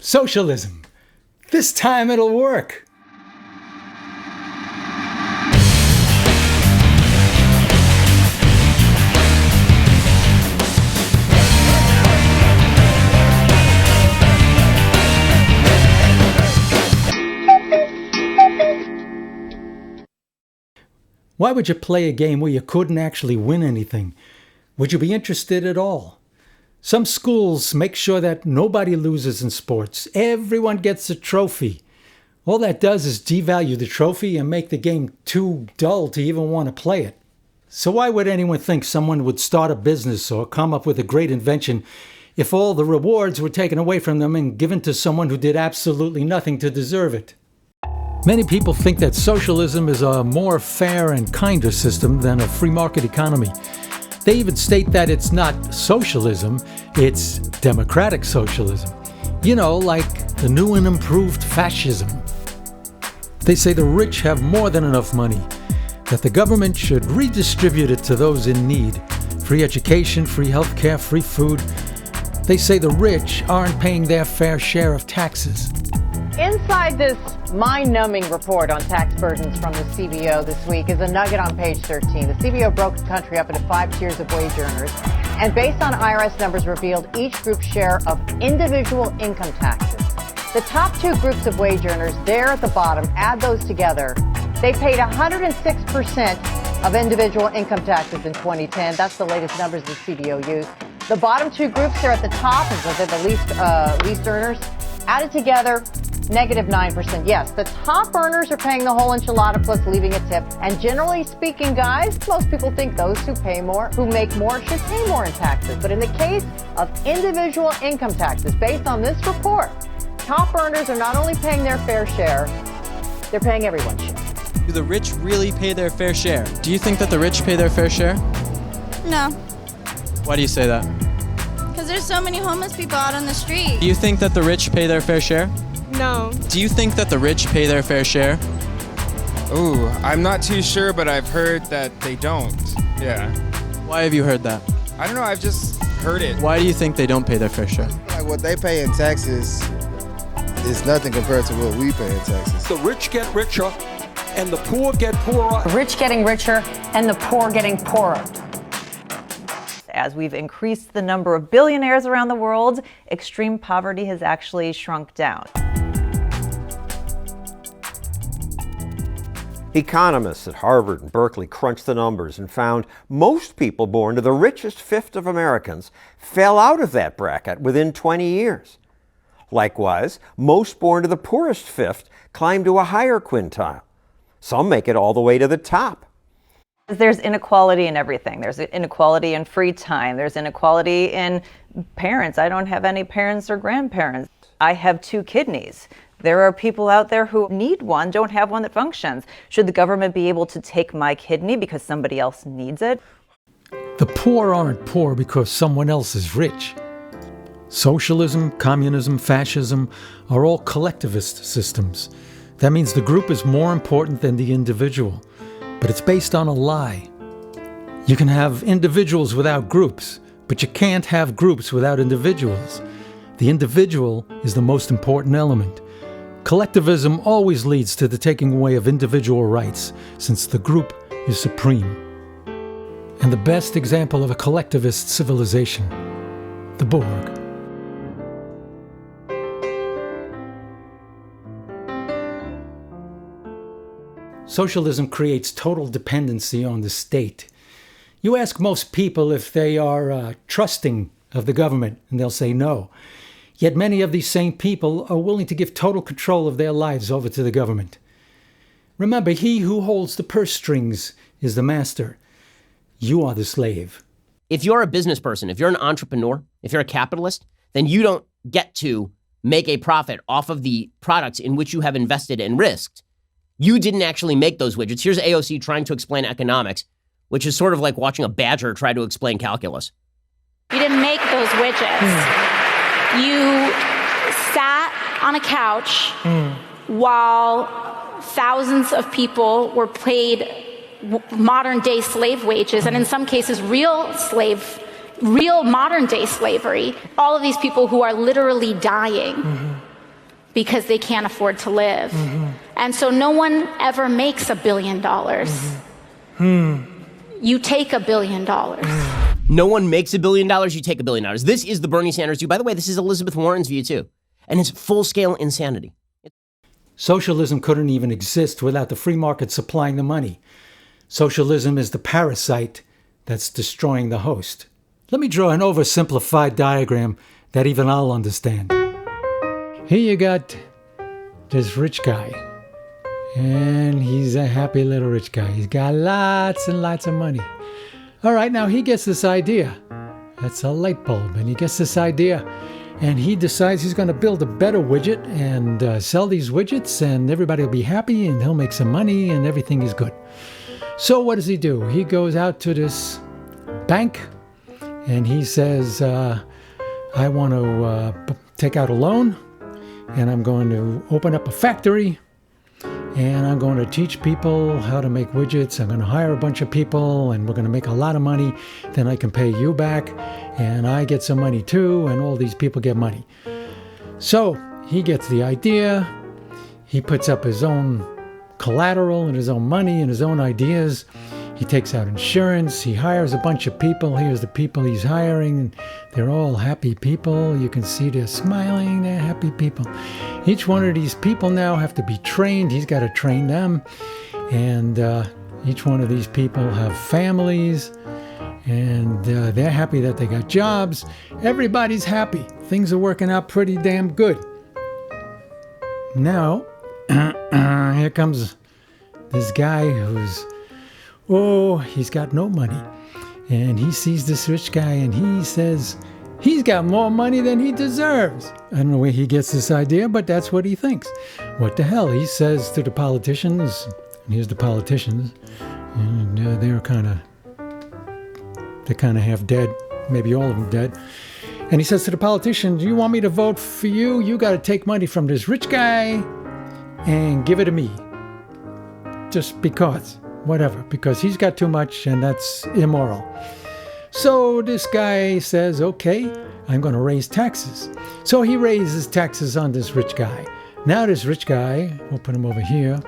Socialism. This time it'll work. Why would you play a game where you couldn't actually win anything? Would you be interested at all? Some schools make sure that nobody loses in sports. Everyone gets a trophy. All that does is devalue the trophy and make the game too dull to even want to play it. So why would anyone think someone would start a business or come up with a great invention if all the rewards were taken away from them and given to someone who did absolutely nothing to deserve it? Many people think that socialism is a more fair and kinder system than a free market economy. They even state that it's not socialism, it's democratic socialism. You know, like the new and improved fascism. They say the rich have more than enough money, that the government should redistribute it to those in need. Free education, free healthcare, free food. They say the rich aren't paying their fair share of taxes. Inside this mind-numbing report on tax burdens from the CBO this week is a nugget on page 13. The CBO broke the country up into 5 tiers of wage earners, and based on IRS numbers revealed each group's share of individual income taxes. The top 2 groups of wage earners, there at the bottom, add those together. They paid 106% of individual income taxes in 2010. That's the latest numbers the CBO used. The bottom 2 groups there at the top, as they're the least earners, added together, negative 9%. Yes, the top earners are paying the whole enchilada plus leaving a tip. And generally speaking, guys, most people think those who make more should pay more in taxes. But in the case of individual income taxes, based on this report, top earners are not only paying their fair share, they're paying everyone's share. Do the rich really pay their fair share? Do you think that the rich pay their fair share? No. Why do you say that? Because there's so many homeless people out on the street. Do you think that the rich pay their fair share? No. Do you think that the rich pay their fair share? Ooh, I'm not too sure, but I've heard that they don't. Yeah. Why have you heard that? I don't know, I've just heard it. Why do you think they don't pay their fair share? Like what they pay in taxes is nothing compared to what we pay in taxes. The rich get richer and the poor get poorer. The rich getting richer and the poor getting poorer. As we've increased the number of billionaires around the world, extreme poverty has actually shrunk down. Economists at Harvard and Berkeley crunched the numbers and found most people born to the richest fifth of Americans fell out of that bracket within 20 years. Likewise, most born to the poorest fifth climbed to a higher quintile. Some make it all the way to the top. There's inequality in everything. There's inequality in free time. There's inequality in parents. I don't have any parents or grandparents. I have 2 kidneys. There are people out there who need one, don't have one that functions. Should the government be able to take my kidney because somebody else needs it? The poor aren't poor because someone else is rich. Socialism, communism, fascism are all collectivist systems. That means the group is more important than the individual. But it's based on a lie. You can have individuals without groups, but you can't have groups without individuals. The individual is the most important element. Collectivism always leads to the taking away of individual rights, since the group is supreme. And the best example of a collectivist civilization, the Borg. Socialism creates total dependency on the state. You ask most people if they are trusting of the government, and they'll say no. Yet many of these same people are willing to give total control of their lives over to the government. Remember, he who holds the purse strings is the master. You are the slave. If you're a business person, if you're an entrepreneur, if you're a capitalist, then you don't get to make a profit off of the products in which you have invested and risked. You didn't actually make those widgets. Here's AOC trying to explain economics, which is sort of like watching a badger try to explain calculus. You didn't make those widgets. You sat on a couch while thousands of people were paid modern day slave wages, and in some cases real modern day slavery. All of these people who are literally dying because they can't afford to live. And so no one ever makes $1 billion. You take $1 billion. No one makes $1 billion, you take $1 billion. This is the Bernie Sanders view. By the way, this is Elizabeth Warren's view too. And it's full-scale insanity. Socialism couldn't even exist without the free market supplying the money. Socialism is the parasite that's destroying the host. Let me draw an oversimplified diagram that even I'll understand. Here you got this rich guy. And he's a happy little rich guy. He's got lots and lots of money. All right, now he gets this idea. That's a light bulb. And he gets this idea. And he decides he's going to build a better widget and sell these widgets. And everybody will be happy and he'll make some money and everything is good. So what does he do? He goes out to this bank and he says, I want to take out a loan and I'm going to open up a factory and I'm going to teach people how to make widgets. I'm going to hire a bunch of people and we're going to make a lot of money. Then I can pay you back and I get some money too and all these people get money. So he gets the idea. He puts up his own collateral and his own money and his own ideas. He takes out insurance. He hires a bunch of people. Here's the people he's hiring. They're all happy people. You can see they're smiling. They're happy people. Each one of these people now have to be trained. He's got to train them. And each one of these people have families. And they're happy that they got jobs. Everybody's happy. Things are working out pretty damn good. Now, here comes this guy who's, he's got no money. And he sees this rich guy and he says, he's got more money than he deserves. I don't know where he gets this idea, but that's what he thinks. What the hell? He says to the politicians, and here's the politicians, and they're kind of half dead, maybe all of them dead. And he says to the politician, do you want me to vote for you? You got to take money from this rich guy and give it to me. Just because, whatever, because he's got too much and that's immoral. So this guy says, okay, I'm going to raise taxes. So he raises taxes on this rich guy. Now this rich guy, we'll put him over here.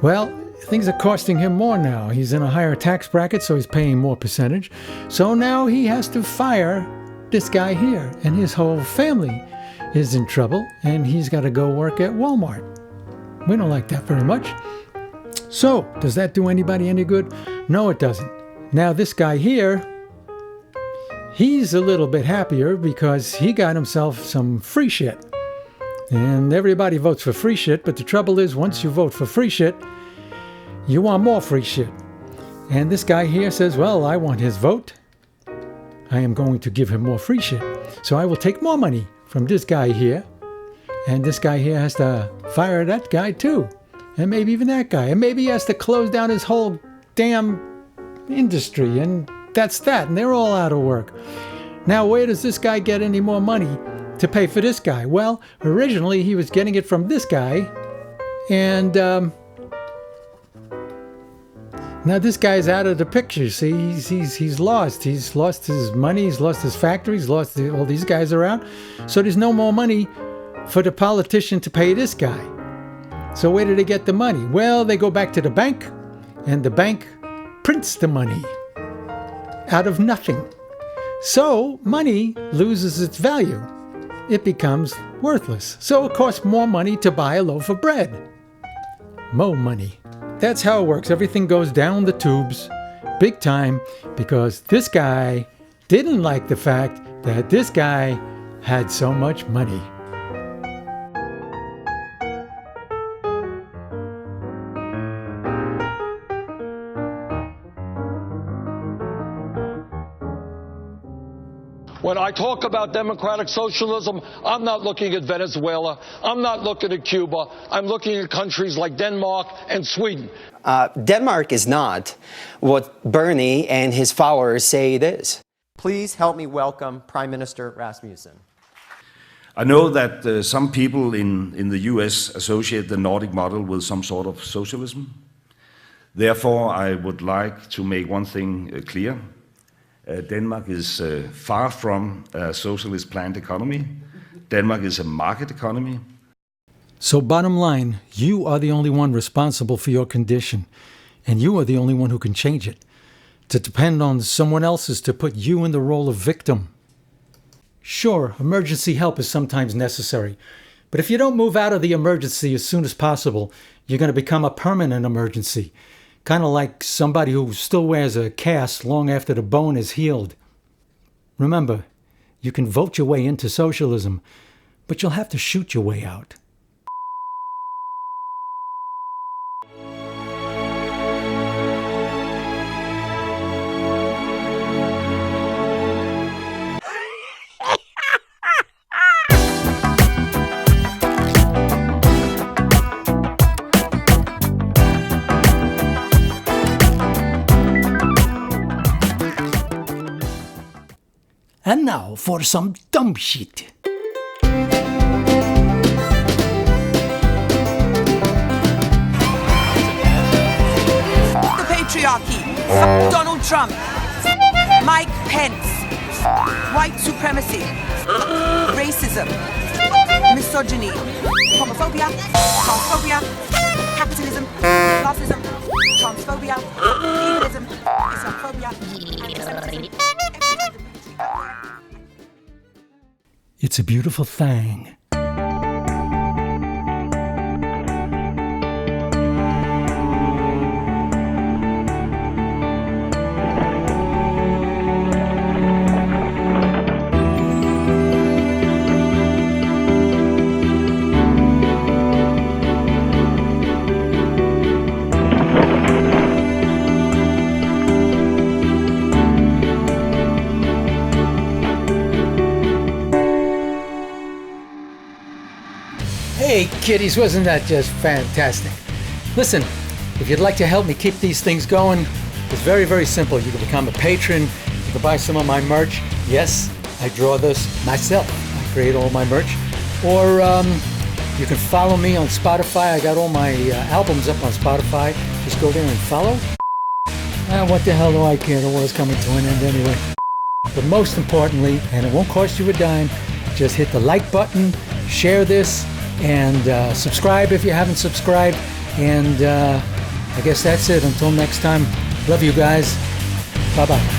Well, things are costing him more now. He's in a higher tax bracket, so he's paying more percentage. So now he has to fire this guy here, and his whole family is in trouble, and he's got to go work at Walmart. We don't like that very much. So, does that do anybody any good? No, it doesn't. Now this guy here, he's a little bit happier because he got himself some free shit. And everybody votes for free shit, but the trouble is once you vote for free shit, you want more free shit. And this guy here says, well, I want his vote. I am going to give him more free shit. So I will take more money from this guy here. And this guy here has to fire that guy too. And maybe even that guy. And maybe he has to close down his whole damn industry. And that's that. And they're all out of work. Now, where does this guy get any more money to pay for this guy? Well, originally he was getting it from this guy. And now this guy's out of the picture. See, he's lost. He's lost his money. He's lost his factory. He's lost all these guys around. So there's no more money for the politician to pay this guy. So where do they get the money? Well, they go back to the bank, and the bank prints the money out of nothing. So money loses its value. It becomes worthless. So it costs more money to buy a loaf of bread. Mo money. That's how it works. Everything goes down the tubes, big time, because this guy didn't like the fact that this guy had so much money. When I talk about democratic socialism, I'm not looking at Venezuela. I'm not looking at Cuba. I'm looking at countries like Denmark and Sweden. Denmark is not what Bernie and his followers say it is. Please help me welcome Prime Minister Rasmussen. I know that some people in the US associate the Nordic model with some sort of socialism. Therefore, I would like to make one thing clear. Denmark is far from a socialist planned economy. Denmark is a market economy. So bottom line, you are the only one responsible for your condition, and you are the only one who can change it. To depend on someone else is to put you in the role of victim. Sure, emergency help is sometimes necessary, but if you don't move out of the emergency as soon as possible, you're going to become a permanent emergency, kind of like somebody who still wears a cast long after the bone is healed. Remember, you can vote your way into socialism, but you'll have to shoot your way out. And now for some dumb shit. The patriarchy. Donald Trump. Mike Pence. White supremacy. Racism. Misogyny. Homophobia. Transphobia. Capitalism. Classism. Transphobia. Egoism. Islamophobia. Antisemitism. It's a beautiful thing. Hey kiddies, wasn't that just fantastic? Listen, if you'd like to help me keep these things going, it's very, very simple. You can become a patron, you can buy some of my merch. Yes, I draw this myself. I create all my merch. Or you can follow me on Spotify. I got all my albums up on Spotify. Just go there and follow. What the hell do I care? The world's coming to an end anyway. But most importantly, and it won't cost you a dime, just hit the like button, share this, and subscribe if you haven't subscribed. And I guess that's it. Until next time, love you guys. Bye-bye.